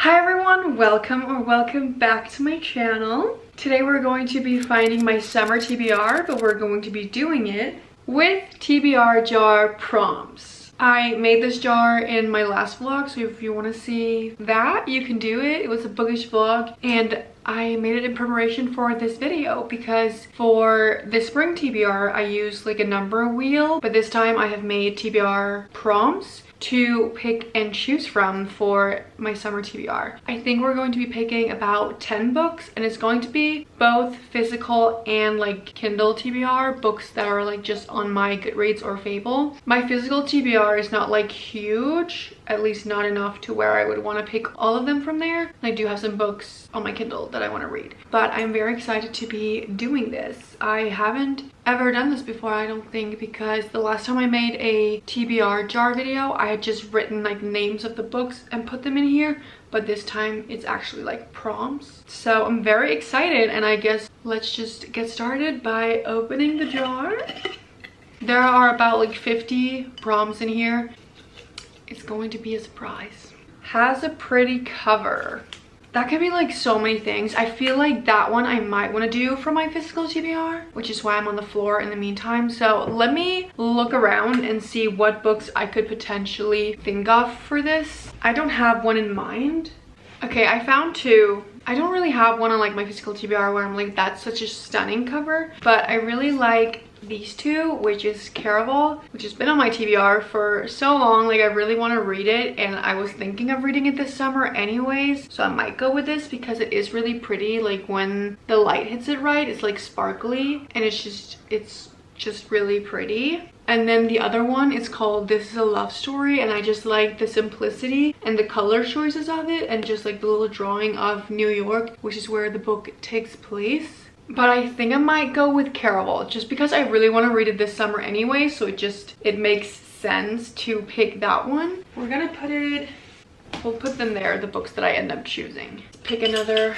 Hi everyone, welcome back to my channel. Today we're going to be finding my summer TBR, but we're going to be doing it with TBR jar prompts. I made this jar in my last vlog, so if you want to see that, you can do it. It was a bookish vlog, and I made it in preparation for this video because for the spring TBR, I used like a number wheel, but this time I have made TBR prompts to pick and choose from for my summer TBR. I think we're going to be picking about 10 books, and it's going to be both physical and like Kindle TBR, books that are like just on my Goodreads or Fable. My physical TBR is not like huge, at least not enough to where I would want to pick all of them from there. I do have some books on my Kindle that I want to read, but I'm very excited to be doing this. I haven't ever done this before, I don't think, because the last time I made a TBR jar video, I had just written like names of the books and put them in here, but this time it's actually like prompts. So I'm very excited, and I guess let's just get started by opening the jar. There are about like 50 prompts in here. It's going to be a surprise. Has a pretty cover. That could be like so many things. I feel like that one I might want to do for my physical TBR, which is why I'm on the floor in the meantime. So let me look around and see what books I could potentially think of for this. I don't have one in mind. Okay, I found two. I don't really have one on like my physical TBR where I'm like, that's such a stunning cover, but I really like these two, which is Caraval, which has been on my TBR for so long. Like, I really want to read it, and I was thinking of reading it this summer anyways, so I might go with this because it is really pretty. Like, when the light hits it right, it's like sparkly, and it's just really pretty. And then the other one is called This Is a Love Story, and I just like the simplicity and the color choices of it, and just like the little drawing of New York, which is where the book takes place. But I think I might go with Caraval just because I really want to read it this summer anyway, so it makes sense to pick that one. We're gonna we'll put them there, the books that I end up choosing. Pick another.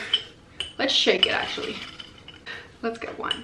Let's shake it actually. Let's get one.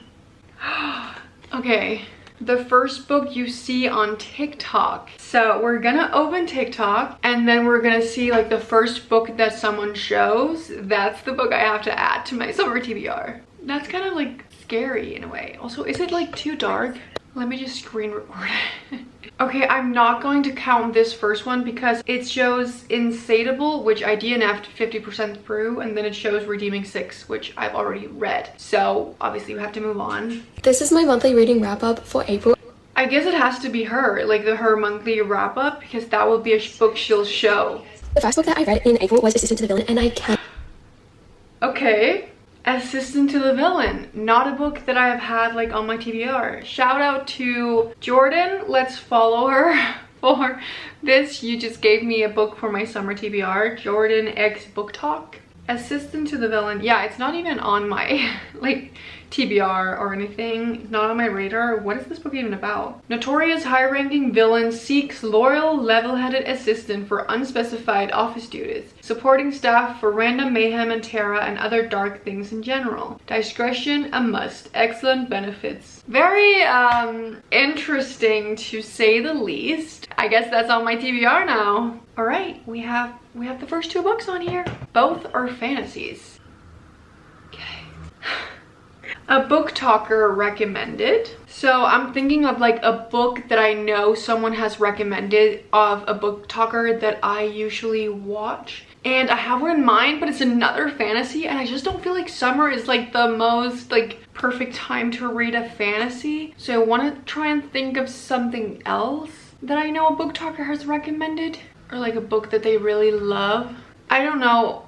Okay, the first book you see on TikTok. So we're gonna open TikTok, and then we're gonna see like the first book that someone shows. That's the book I have to add to my summer TBR. That's kind of like scary in a way. Also, is it like too dark? Let me just screen record it. Okay, I'm not going to count this first one because it shows Insatiable, which I DNF'd 50% through, and then it shows Redeeming 6, which I've already read. So obviously we have to move on. This is my monthly reading wrap up for April. I guess it has to be her, like her monthly wrap up, because that will be a book she'll show. The first book that I read in April was Assistant to the Villain, and I can't. Okay. Assistant to the Villain, not a book that I have had like on my TBR. Shout out to Jordan. Let's follow her for this. You just gave me a book for my summer TBR. Jordan x BookTok. Assistant to the Villain. Yeah, it's not even on my like TBR or anything. It's not on my radar. What is this book even about? Notorious high-ranking villain seeks loyal, level-headed assistant for unspecified office duties, supporting staff for random mayhem and terror and other dark things in general. Discretion a must. Excellent benefits. Very interesting to say the least. I guess that's on my TBR now. All right, we have the first two books on here. Both are fantasies. Okay. A BookToker recommended. So I'm thinking of like a book that I know someone has recommended of a BookToker that I usually watch. And I have one in mind, but it's another fantasy, and I just don't feel like summer is like the most like perfect time to read a fantasy. So I want to try and think of something else that I know a BookToker has recommended, or like a book that they really love. I don't know.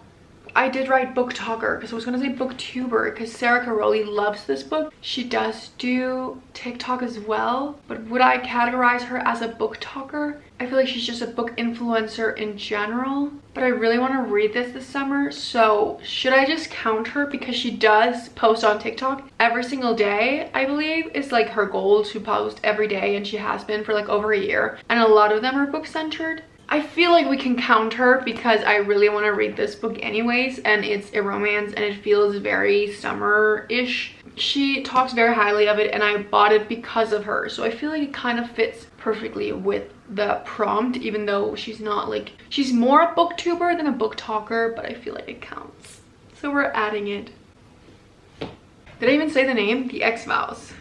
I did write BookToker because I was gonna say BookTuber because Sara loves this book. She does do TikTok as well, but would I categorize her as a BookToker? I feel like she's just a book influencer in general, but I really want to read this summer, so should I just count her because she does post on TikTok every single day? I believe is like her goal to post every day, and she has been for like over a year, and a lot of them are book centered. I feel like we can count her because I really want to read this book anyways, and it's a romance and it feels very summer-ish. She talks very highly of it, and I bought it because of her, so I feel like it kind of fits perfectly with the prompt, even though she's not like, she's more a booktuber than a book talker, but I feel like it counts. So we're adding it. Did I even say the name? The X-Vows.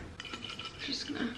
Just gonna,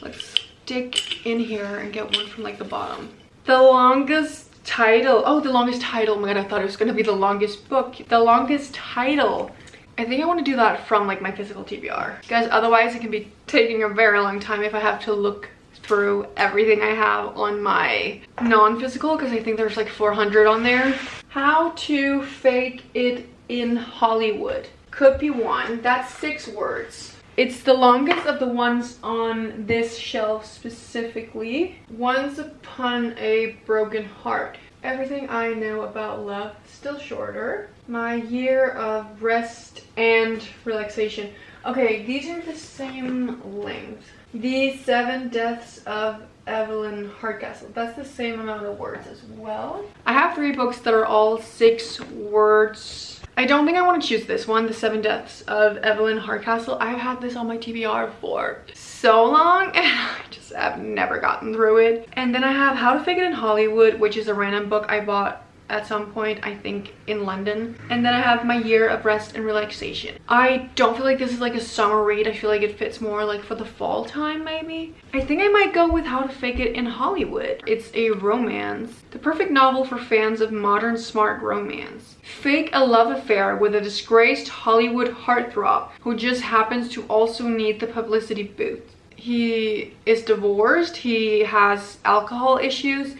let's stick in here and get one from like the bottom. The longest title. Oh, the longest title. Oh my god, I thought it was gonna be the longest book. The longest title. I think I want to do that from like my physical TBR. Guys, otherwise it can be taking a very long time if I have to look through everything I have on my non-physical, because I think there's like 400 on there. How to fake it in Hollywood. Could be one. That's 6 words. It's the longest of the ones on this shelf specifically. Once upon a broken heart. Everything I know about love. Still shorter. My year of rest and relaxation. Okay, these are the same length. The 7 Deaths of Evelyn Hardcastle. That's the same amount of words as well. I have 3 books that are all 6 words. I don't think I want to choose this one, The 7 Deaths of Evelyn Hardcastle. I've had this on my TBR for so long and I just have never gotten through it. And then I have How to Fake It in Hollywood, which is a random book I bought at some point, I think in London. And then I have My Year of Rest and Relaxation. I don't feel like this is like a summer read. I feel like it fits more like for the fall time maybe. I think I might go with How to Fake It in Hollywood. It's a romance. The perfect novel for fans of modern smart romance. Fake a love affair with a disgraced Hollywood heartthrob who just happens to also need the publicity boost. He is divorced, he has alcohol issues,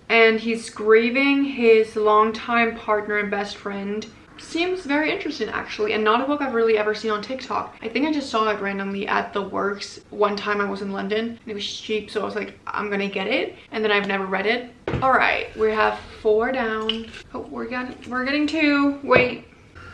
and he's grieving his longtime partner and best friend. Seems very interesting actually, and not a book I've really ever seen on TikTok. I think I just saw it randomly at the works one time I was in London and it was cheap, so I was like, I'm gonna get it, and then I've never read it. All right, we have 4 down. Oh, we're getting 2. Wait,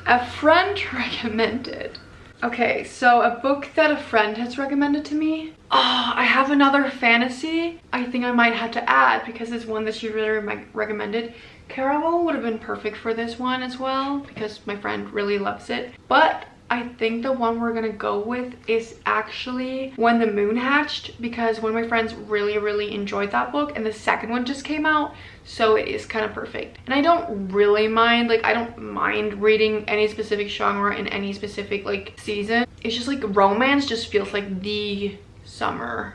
a friend recommended. Okay, so a book that a friend has recommended to me. Oh, I have another fantasy I think I might have to add because it's one that she really recommended. Caraval would have been perfect for this one as well because my friend really loves it. But I think the one we're gonna go with is actually When the Moon Hatched, because one of my friends really enjoyed that book and the second one just came out, so it is kind of perfect. And I don't really mind, like I don't mind reading any specific genre in any specific like season. It's just like romance just feels like the summer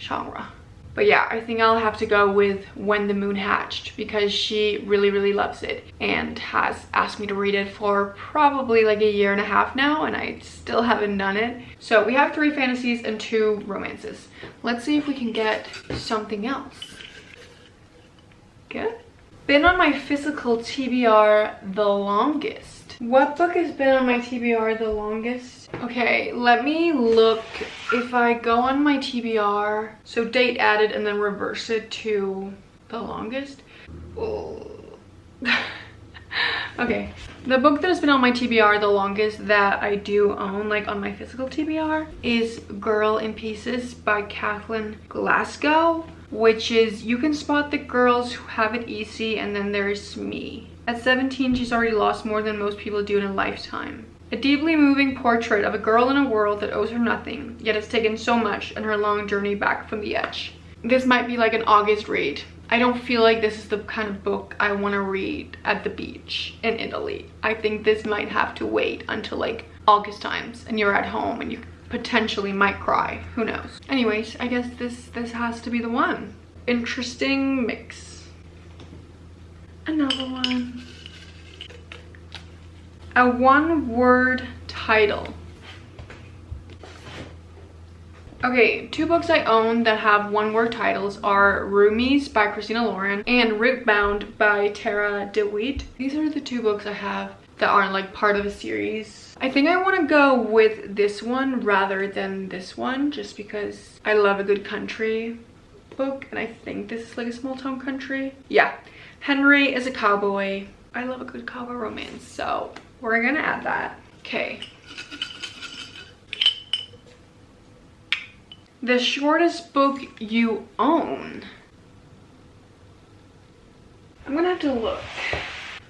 genre. But yeah, I think I'll have to go with When the Moon Hatched because she really loves it and has asked me to read it for probably like 1.5 years now, and I still haven't done it. So we have 3 fantasies and 2 romances. Let's see if we can get something else. Good. Been on my physical TBR the longest. What book has been on my TBR the longest? Okay, let me look. If I go on my TBR, so date added and then reverse it to the longest. Oh. Okay, the book that has been on my TBR the longest that I do own, like on my physical TBR, is Girl in Pieces by Kathleen Glasgow, which is You Can Spot the Girls Who Have It Easy, and then there's me. At 17, she's already lost more than most people do in a lifetime. A deeply moving portrait of a girl in a world that owes her nothing, yet has taken so much in her long journey back from the edge. This might be like an August read. I don't feel like this is the kind of book I want to read at the beach in Italy. I think this might have to wait until like August times and you're at home and you potentially might cry. Who knows? Anyways, I guess this has to be the one. Interesting mix. Another one. A 1-word title. Okay, 2 books I own that have 1-word titles are Roomies by Christina Lauren and Ripbound by Tara DeWitt. These are the 2 books I have that aren't like part of a series. I think I want to go with this one rather than this one just because I love a good country book and I think this is like a small town country. Yeah. Henry is a cowboy. I love a good cowboy romance, so we're gonna add that. Okay. The shortest book you own. I'm gonna have to look.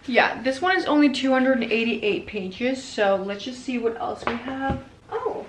Yeah, this one is only 288 pages, so let's just see what else we have. Oh.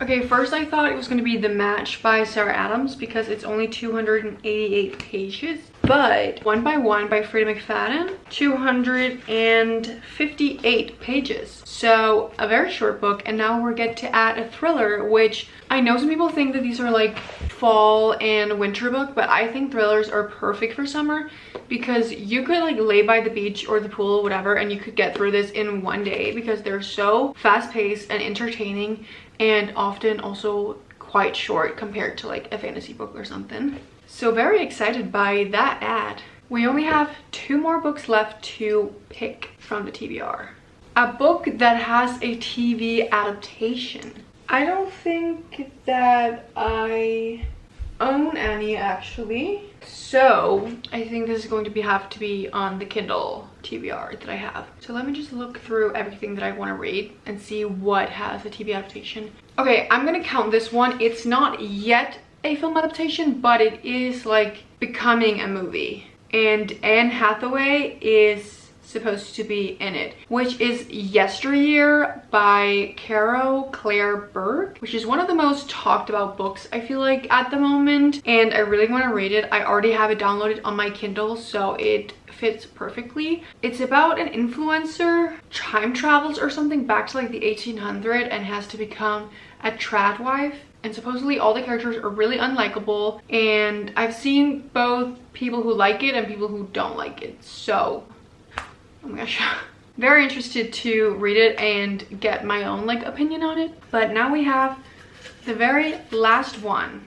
Okay, first I thought it was going to be The Match by Sara Adams because it's only 288 pages. But One by One by Frida McFadden, 258 pages. So a very short book, and now we're get to add a thriller, which I know some people think that these are like fall and winter book, but I think thrillers are perfect for summer because you could like lay by the beach or the pool or whatever and you could get through this in one day because they're so fast-paced and entertaining and often also quite short compared to like a fantasy book or something. So very excited by that ad. We only have 2 more books left to pick from the TBR. A book that has a TV adaptation. I don't think that I own any actually. So I think this is going to have to be on the Kindle TBR that I have. So let me just look through everything that I want to read and see what has a TV adaptation. Okay, I'm gonna count this one. It's not yet a film adaptation, but it is like becoming a movie, and Anne Hathaway is supposed to be in it, which is Yesteryear by Caro Claire Berg, which is one of the most talked about books I feel like at the moment, and I really want to read it. I already have it downloaded on my Kindle, so it fits perfectly. It's about an influencer time travels or something back to like the 1800s and has to become a trad wife, and supposedly all the characters are really unlikable, and I've seen both people who like it and people who don't like it. So oh my gosh, very interested to read it and get my own like opinion on it. But now we have the very last one,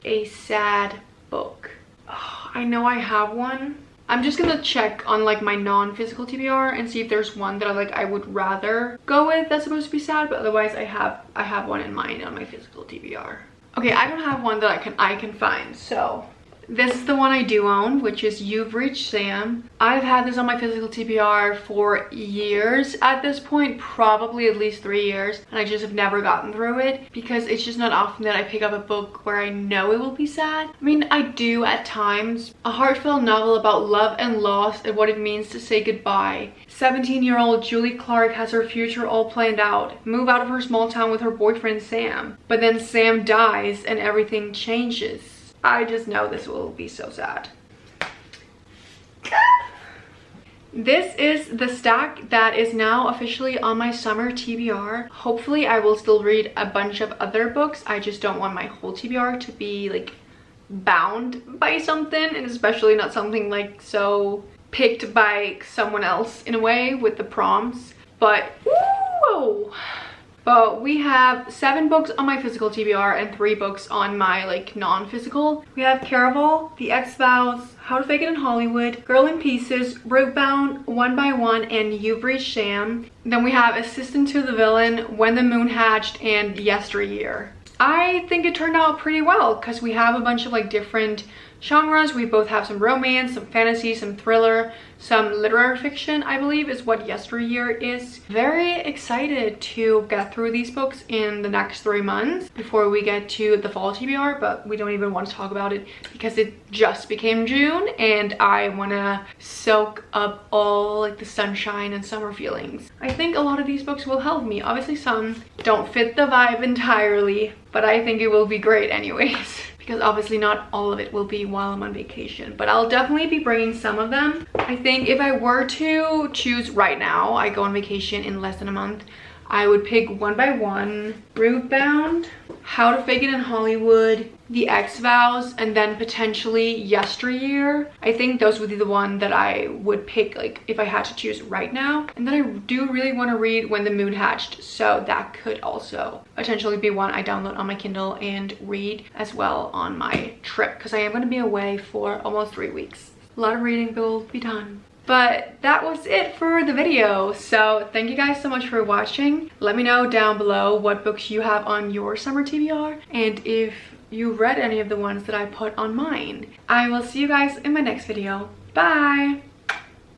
a sad book. Oh, I know I have one. I'm just gonna check on like my non-physical TBR and see if there's one that I would rather go with that's supposed to be sad, but otherwise I have one in mind on my physical TBR. Okay, I don't have one that I can find, so this is the one I do own, which is You've Reached Sam. I've had this on my physical TBR for years at this point, probably at least 3 years, and I just have never gotten through it because it's just not often that I pick up a book where I know it will be sad. I mean, I do at times. A heartfelt novel about love and loss and what it means to say goodbye. 17-year-old Julie Clark has her future all planned out, move out of her small town with her boyfriend Sam, but then Sam dies and everything changes. I just know this will be so sad. This is the stack that is now officially on my summer TBR. Hopefully I will still read a bunch of other books. I just don't want my whole TBR to be like bound by something, and especially not something like so picked by someone else in a way with the prompts. But whoa! But we have 7 books on my physical TBR and 3 books on my like non-physical. We have Caraval, The X-Files, How to Fake It in Hollywood, Girl in Pieces, Rootbound, One by One, and You've Reached Sam. Then we have Assistant to the Villain, When the Moon Hatched, and Yesteryear. I think it turned out pretty well because we have a bunch of like different genres. We both have some romance, some fantasy, some thriller, some literary fiction, I believe is what Yesteryear is. Very excited to get through these books in the next 3 months before we get to the fall TBR, but we don't even want to talk about it because it just became June and I want to soak up all like the sunshine and summer feelings. I think a lot of these books will help me. Obviously some don't fit the vibe entirely, but I think it will be great anyways. Because obviously not all of it will be while I'm on vacation, but I'll definitely be bringing some of them. I think if I were to choose right now, I go on vacation in less than a month, I would pick One by One, Rootbound, How to Fake It in Hollywood, The X-Files, and then potentially Yesteryear. I think those would be the one that I would pick like if I had to choose right now. And then I do really want to read When the Moon Hatched, so that could also potentially be one I download on my Kindle and read as well on my trip, because I am going to be away for almost 3 weeks. A lot of reading will be done. But that was it for the video. So thank you guys so much for watching. Let me know down below what books you have on your summer TBR and if you read any of the ones that I put on mine. I will see you guys in my next video. Bye!